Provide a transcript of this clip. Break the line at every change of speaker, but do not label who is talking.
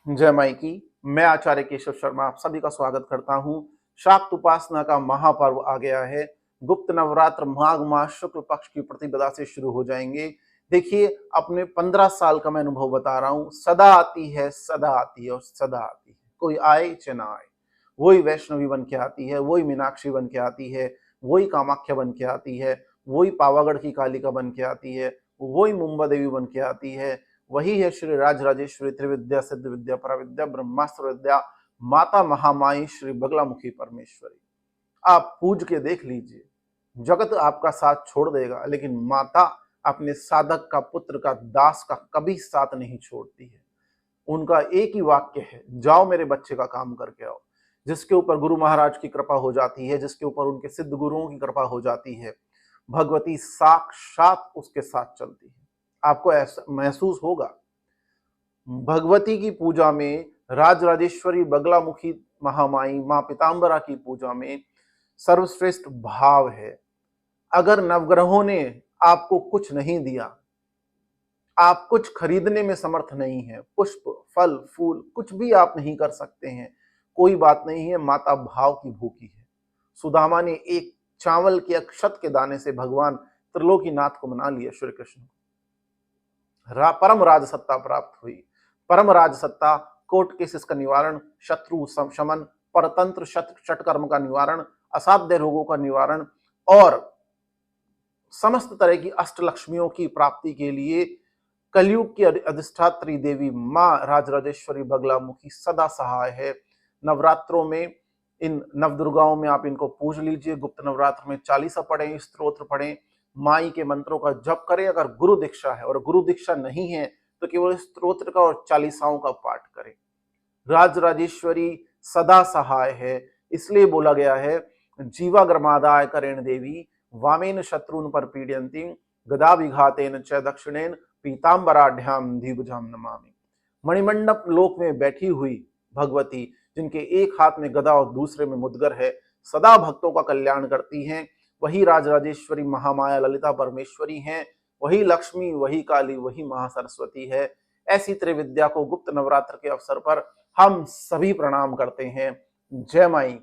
जय माई की। मैं आचार्य केशव शर्मा आप सभी का स्वागत करता हूँ। शाक्त उपासना का महापर्व आ गया है। गुप्त नवरात्र माघ मास शुक्ल पक्ष की प्रतिपदा से शुरू हो जाएंगे। देखिए, अपने 15 साल का मैं अनुभव बता रहा हूँ। सदा आती है, सदा आती है और सदा आती है, कोई आए चाहे ना आए। वही वैष्णवी बन के आती है, वही मीनाक्षी बन के आती है, वही कामाख्या बन के आती है, वही पावागढ़ की कालिका बन के आती है, वही मुंबा देवी बन के आती है। वही है श्री राज राजेश्वरी त्रिविद्या सिद्ध विद्या पराविद्या ब्रह्मास्त्र विद्या माता महामाई श्री बगलामुखी परमेश्वरी। आप पूज के देख लीजिए, जगत आपका साथ छोड़ देगा, लेकिन माता अपने साधक का, पुत्र का, दास का कभी साथ नहीं छोड़ती है। उनका एक ही वाक्य है, जाओ मेरे बच्चे का काम करके आओ। जिसके ऊपर गुरु महाराज की कृपा हो जाती है, जिसके ऊपर उनके सिद्ध गुरुओं की कृपा हो जाती है, भगवती साक्षात उसके साथ चलती है। आपको ऐसा महसूस होगा। भगवती की पूजा में, राज राजेश्वरी बगलामुखी महामाई मां पीताम्बरा की पूजा में सर्वश्रेष्ठ भाव है। अगर नवग्रहों ने आपको कुछ नहीं दिया, आप कुछ खरीदने में समर्थ नहीं है, पुष्प फल फूल कुछ भी आप नहीं कर सकते हैं, कोई बात नहीं है, माता भाव की भूखी है। सुदामा ने एक चावल के अक्षत के दाने से भगवान त्रिलोकीनाथ को मना लिया। श्री कृष्ण परम राज सत्ता प्राप्त हुई। परम राज सत्ता, कोर्ट केसेस का निवारण, शत्रु शमन, परतंत्र षटकर्म का निवारण, असाध्य रोगों का निवारण और समस्त तरह की अष्टलक्ष्मियों की प्राप्ति के लिए कलयुग की अधिष्ठात्री देवी मां राजराजेश्वरी बगलामुखी सदा सहाय है। नवरात्रों में इन नवदुर्गाओं में आप इनको पूज लीजिए। गुप्त नवरात्र में 40 पढ़ें, स्तोत्र पढ़ें, माई के मंत्रों का जप करें। अगर गुरु दीक्षा है, और गुरु दीक्षा नहीं है तो केवल स्तोत्र का और 40 का पाठ करें। राज राजेश्वरी सदा सहाय है, इसलिए बोला गया है, जीवाग्रमादाय करेण देवी वामेन शत्रुन पर पीड़यंती गदा विघातेन च दक्षिणेन पीताम्बराढ्याम धीभुजाम नमामि। मणिमंडप लोक में बैठी हुई भगवती, जिनके एक हाथ में गदा और दूसरे में मुद्गर है, सदा भक्तों का कल्याण करती हैं। वही राजराजेश्वरी महामाया ललिता परमेश्वरी हैं, वही लक्ष्मी, वही काली, वही महासरस्वती है। ऐसी त्रिविद्या को गुप्त नवरात्र के अवसर पर हम सभी प्रणाम करते हैं। जय माई।